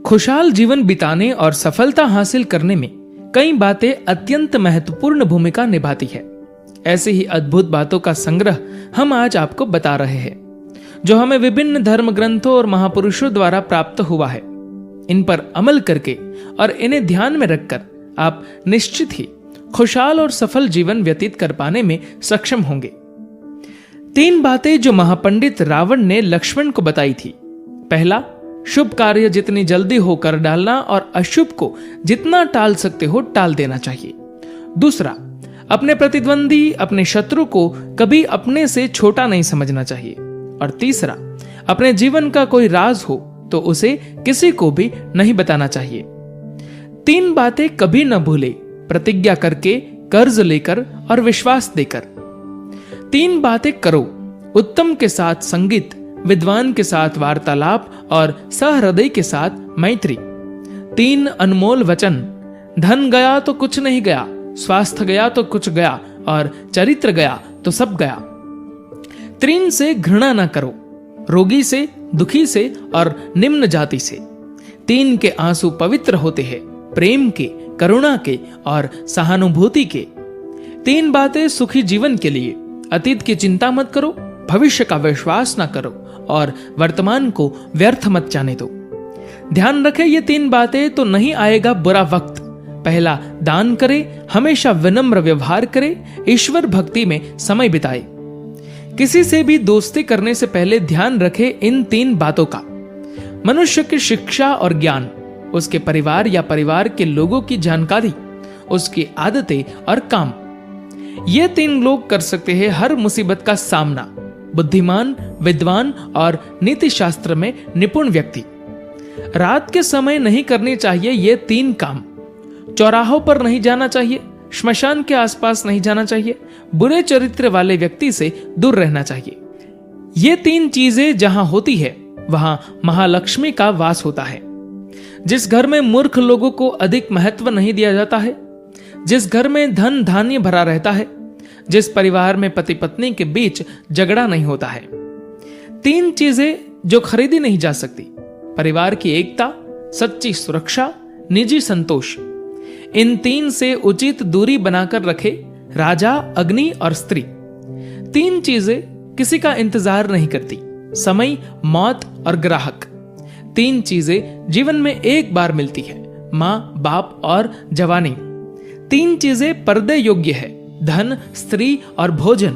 खुशहाल जीवन बिताने और सफलता हासिल करने में कई बातें अत्यंत महत्वपूर्ण भूमिका निभाती है। ऐसे ही अद्भुत बातों का संग्रह हम आज आपको बता रहे हैं, जो हमें विभिन्न धर्म ग्रंथों और महापुरुषों द्वारा प्राप्त हुआ है। इन पर अमल करके और इन्हें ध्यान में रखकर आप निश्चित ही खुशहाल और सफल जीवन व्यतीत कर पाने में सक्षम होंगे। 3 बातें जो महापंडित रावण ने लक्ष्मण को बताई थी। पहला, शुभ कार्य जितनी जल्दी हो कर डालना और अशुभ को जितना टाल सकते हो टाल देना चाहिए। दूसरा, अपने प्रतिद्वंदी, अपने शत्रु को कभी अपने से छोटा नहीं समझना चाहिए। और तीसरा, अपने जीवन का कोई राज हो तो उसे किसी को भी नहीं बताना चाहिए। 3 बातें कभी न भूले, प्रतिज्ञा करके, कर्ज लेकर और विश्वास देकर। 3 बातें करो, उत्तम के साथ संगीत, विद्वान के साथ वार्तालाप और सहृदय के साथ मैत्री। 3 अनमोल वचन, धन गया तो कुछ नहीं गया, स्वास्थ्य गया तो कुछ गया और चरित्र गया तो सब गया। 3 से घृणा न करो, रोगी से, दुखी से और निम्न जाति से। 3 के आंसू पवित्र होते हैं, प्रेम के, करुणा के और सहानुभूति के। 3 बातें सुखी जीवन के लिए। अतीत की चिंता मत करो, भविष्य का विश्वास ना करो और वर्तमान को व्यर्थ मत जाने दो। ध्यान रखें, ये 3 बातें तो नहीं आएगा बुरा वक्त। पहला, दान करे, हमेशा विनम्र व्यवहार करे, ईश्वर भक्ति में समय बिताए। किसी से भी दोस्ती करने से पहले ध्यान रखे इन 3 बातों का। मनुष्य की शिक्षा और ज्ञान, उसके परिवार या परिवार के लोगों की जानकारी, उसकी आदतें और काम, ये 3 लोग कर सकते हैं हर मुसीबत का सामना। बुद्धिमान, विद्वान और नीति शास्त्र में निपुण व्यक्ति। रात के समय नहीं करने चाहिए ये 3 काम। चौराहों पर नहीं जाना चाहिए, श्मशान के आसपास नहीं जाना चाहिए, बुरे चरित्र वाले व्यक्ति से दूर रहना चाहिए। ये 3 चीजें जहां होती है वहां महालक्ष्मी का वास होता है। जिस घर में मूर्ख लोगों को अधिक महत्व नहीं दिया जाता है, जिस घर में धन धान्य भरा रहता है, जिस परिवार में पति पत्नी के बीच झगड़ा नहीं होता है। 3 चीजें जो खरीदी नहीं जा सकती: परिवार की एकता, सच्ची सुरक्षा, निजी संतोष। इन 3 से उचित दूरी बनाकर रखे राजा, अग्नि और स्त्री। 3 चीजें किसी का इंतजार नहीं करती: समय, मौत और ग्राहक। 3 चीजें जीवन में एक बार मिलती है: मां, बाप और जवानी। 3 चीजें पर्दे योग्य है: धन, स्त्री और भोजन।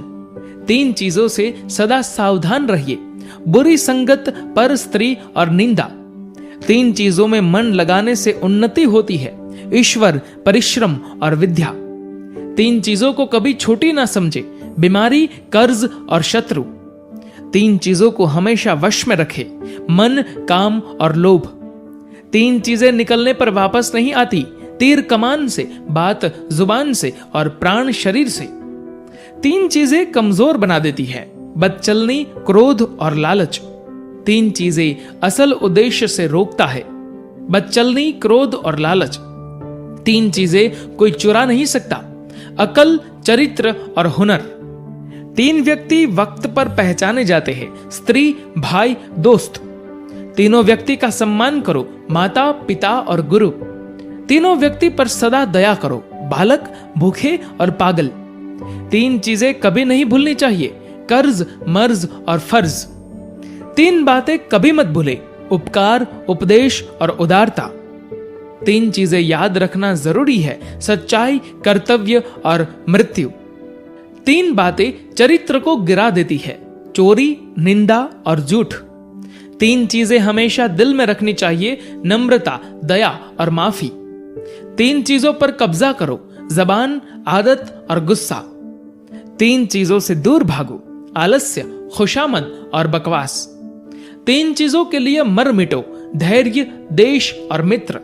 3 चीजों से सदा सावधान रहिए: बुरी संगत, पर स्त्री और निंदा। 3 चीजों में मन लगाने से उन्नति होती है: ईश्वर, परिश्रम और विद्या। 3 चीजों को कभी छोटी ना समझे: बीमारी, कर्ज और शत्रु। 3 चीजों को हमेशा वश में रखे: मन, काम और लोभ। 3 चीजें निकलने पर वापस नहीं आती: तीर कमान से, बात जुबान से और प्राण शरीर से। 3 चीजें कमजोर बना देती है: बदचलनी, क्रोध और लालच। 3 चीजें असल उद्देश्य से रोकता है: बदचलनी, क्रोध और लालच। 3 चीजें कोई चुरा नहीं सकता: अकल, चरित्र और हुनर। 3 व्यक्ति वक्त पर पहचाने जाते हैं: स्त्री, भाई, दोस्त। तीनों व्यक्ति का सम्मान करो: माता, पिता और गुरु। तीनों व्यक्ति पर सदा दया करो: बालक, भूखे और पागल। 3 चीजें कभी नहीं भूलनी चाहिए: कर्ज, मर्ज और फर्ज। 3 बातें कभी मत भूले: उपकार, उपदेश और उदारता। 3 चीजें याद रखना जरूरी है: सच्चाई, कर्तव्य और मृत्यु। 3 बातें चरित्र को गिरा देती है: चोरी, निंदा और झूठ। 3 चीजें हमेशा दिल में रखनी चाहिए: नम्रता, दया और माफी। 3 चीजों पर कब्जा करो: जबान, आदत और गुस्सा। 3 चीजों से दूर भागो: आलस्य, खुशामद और बकवास। 3 चीजों के लिए मर मिटो: धैर्य, देश और मित्र।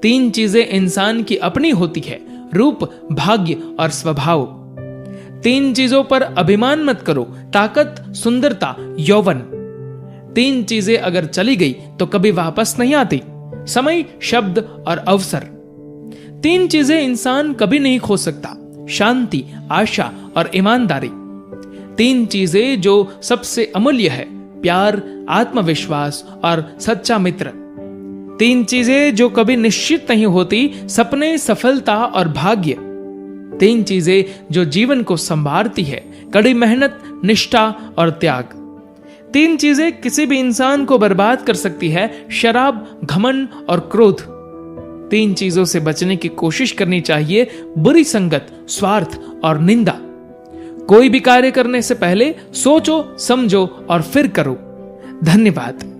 3 चीजें इंसान की अपनी होती है: रूप, भाग्य और स्वभाव। 3 चीजों पर अभिमान मत करो: ताकत, सुंदरता, यौवन। 3 चीजें अगर चली गई तो कभी वापस नहीं आती: समय, शब्द और अवसर। 3 चीजें इंसान कभी नहीं खो सकता: शांति, आशा और ईमानदारी। 3 चीजें जो सबसे अमूल्य है: प्यार, आत्मविश्वास और सच्चा मित्र। 3 चीजें जो कभी निश्चित नहीं होती, सपने, सफलता और भाग्य। 3 चीजें जो जीवन को संवारती है, कड़ी मेहनत, निष्ठा और त्याग। 3 चीजें किसी भी इंसान को बर्बाद कर सकती है, शराब, घमंड और क्रोध। 3 चीजों से बचने की कोशिश करनी चाहिए, बुरी संगत, स्वार्थ और निंदा। कोई भी कार्य करने से पहले सोचो, समझो और फिर करो। धन्यवाद।